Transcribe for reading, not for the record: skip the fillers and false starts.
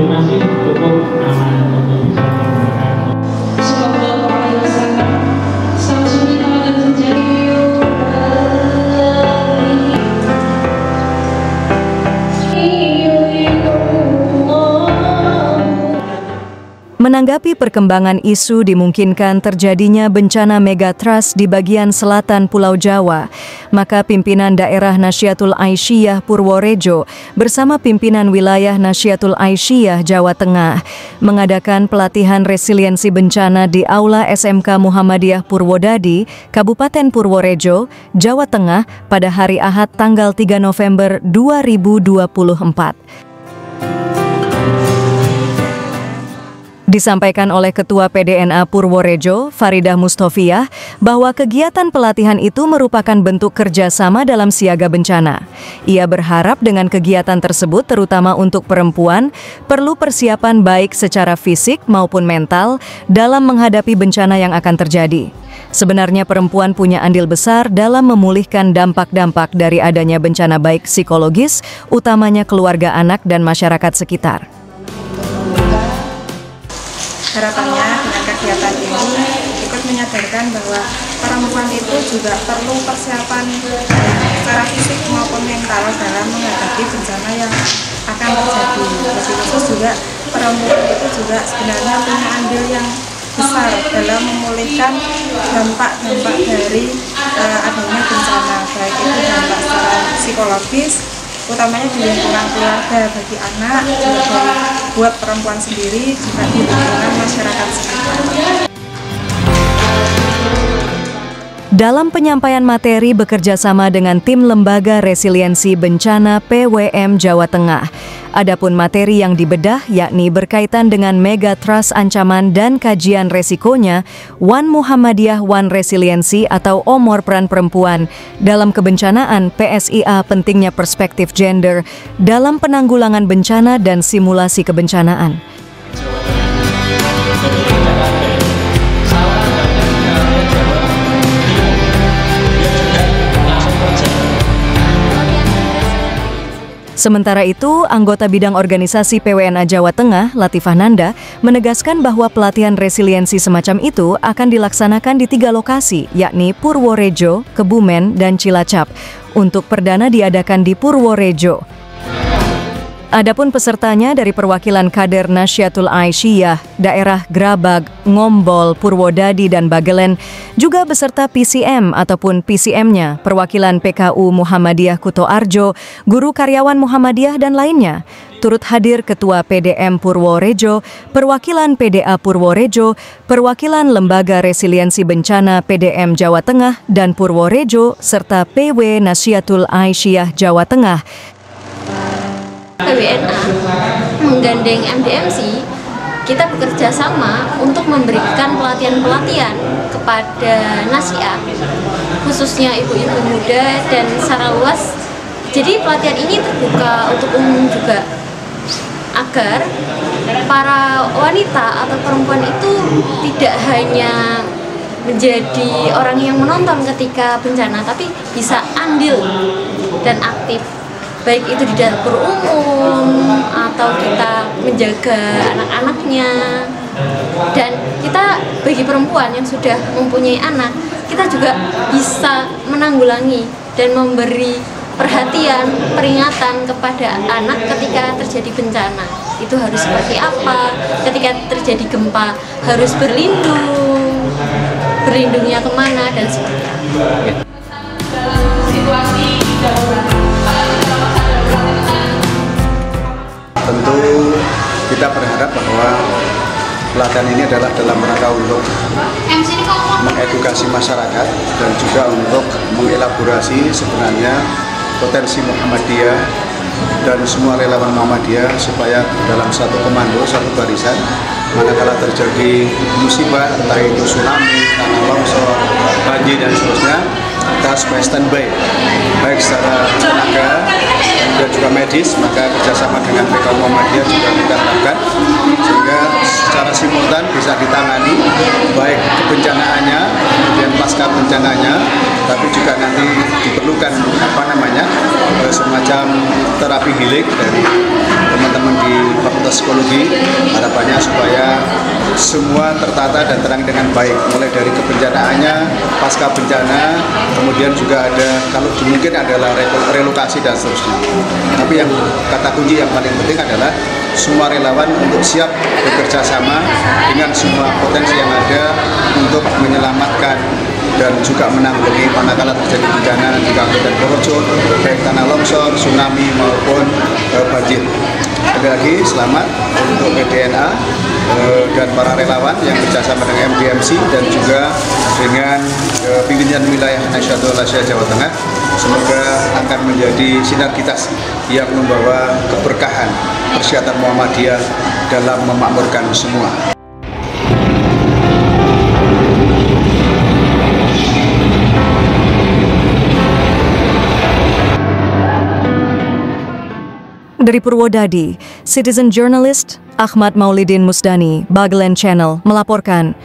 masih cukup aman untuk bisa menggunakan. Menanggapi perkembangan isu dimungkinkan terjadinya bencana megatrust di bagian selatan Pulau Jawa, maka pimpinan daerah Nasyiatul Aisyiyah Purworejo bersama pimpinan wilayah Nasyiatul Aisyiyah Jawa Tengah mengadakan pelatihan resiliensi bencana di Aula SMK Muhammadiyah Purwodadi, Kabupaten Purworejo, Jawa Tengah pada hari Ahad tanggal 3 November 2024. Disampaikan oleh Ketua PDNA Purworejo, Faridah Mustofiyah, bahwa kegiatan pelatihan itu merupakan bentuk kerjasama dalam siaga bencana. Ia berharap dengan kegiatan tersebut, terutama untuk perempuan, perlu persiapan baik secara fisik maupun mental dalam menghadapi bencana yang akan terjadi. Sebenarnya perempuan punya andil besar dalam memulihkan dampak-dampak dari adanya bencana baik psikologis, utamanya keluarga anak dan masyarakat sekitar. Harapannya dengan kegiatan ini ikut menyadarkan bahwa perempuan itu juga perlu persiapan secara fisik maupun mental dalam menghadapi bencana yang akan terjadi. Lebih khusus juga perempuan itu juga sebenarnya punya andil yang besar dalam memulihkan dampak-dampak dari adanya bencana, baik itu dampak secara psikologis, utamanya di lingkungan keluarga bagi anak, juga buat perempuan sendiri, juga di lingkungan masyarakat sekitar. Dalam penyampaian materi bekerjasama dengan tim Lembaga Resiliensi Bencana PWM Jawa Tengah, adapun materi yang dibedah yakni berkaitan dengan megatrust ancaman dan kajian resikonya, One Muhammadiyah One Resiliensi atau OMOR peran perempuan dalam kebencanaan, PSIA pentingnya perspektif gender dalam penanggulangan bencana dan simulasi kebencanaan. Sementara itu, anggota bidang organisasi PWNA Jawa Tengah, Latifah Nanda, menegaskan bahwa pelatihan resiliensi semacam itu akan dilaksanakan di 3 lokasi, yakni Purworejo, Kebumen, dan Cilacap. Untuk perdana diadakan di Purworejo. Adapun pesertanya dari perwakilan kader Nasyiatul Aisyiyah, daerah Grabag, Ngombol, Purwodadi, dan Bagelen, juga beserta PCM ataupun PCM-nya, perwakilan PKU Muhammadiyah Kuto Arjo, guru karyawan Muhammadiyah, dan lainnya. Turut hadir Ketua PDM Purworejo, perwakilan PDA Purworejo, perwakilan Lembaga Resiliensi Bencana PDM Jawa Tengah dan Purworejo, serta PW Nasyiatul Aisyiyah Jawa Tengah. PWNA menggandeng MDMC, kita bekerja sama untuk memberikan pelatihan-pelatihan kepada Nasyiah, khususnya ibu-ibu muda dan secara luas. Jadi pelatihan ini terbuka untuk umum juga, agar para wanita atau perempuan itu tidak hanya menjadi orang yang menonton ketika bencana, tapi bisa andil dan aktif, baik itu di dapur umum atau kita menjaga anak-anaknya. Dan kita bagi perempuan yang sudah mempunyai anak, kita juga bisa menanggulangi dan memberi perhatian, peringatan kepada anak ketika terjadi bencana. Itu harus seperti apa, ketika terjadi gempa harus berlindung, berlindungnya kemana, dan seperti apa. Tentu kita berharap bahwa pelatihan ini adalah dalam rangka untuk mengedukasi masyarakat dan juga untuk mengelaborasi sebenarnya potensi Muhammadiyah dan semua relawan Muhammadiyah supaya dalam satu komando, satu barisan, manakala terjadi musibah, entah itu tsunami, tanah longsor, banjir dan seterusnya, kita supaya standby baik secara tenaga dan juga medis, maka kerjasama dengan PKU Muhammadiyah juga kita lakukan sehingga secara simultan bisa ditangani baik kebencanaannya, kemudian pasca bencananya, tapi juga nanti diperlukan semacam terapi healing dari teman-teman di Fakultas Psikologi. Harapannya supaya semua tertata dan terang dengan baik, mulai dari kebencanaannya, pasca bencana, kemudian juga ada kalau mungkin adalah relokasi dan seterusnya. Tapi yang kata kunci yang paling penting adalah semua relawan untuk siap bekerja sama dengan semua potensi yang ada untuk menyelamatkan dan juga menanggulangi manakala terjadi bencana di Kabupaten Purworejo, baik tanah longsor, tsunami maupun banjir. Sekali lagi selamat untuk PDNA dan para relawan yang bekerjasama dengan MDMC dan juga dengan pimpinan wilayah Nahdlatul Ulama Jawa Tengah. Semoga akan menjadi sinergitas yang membawa keberkahan Persyaratan Muhammadiyah dalam memakmurkan semua. Dari Purwodadi, citizen journalist Ahmad Maulidin Musdani, Bagelen Channel, melaporkan.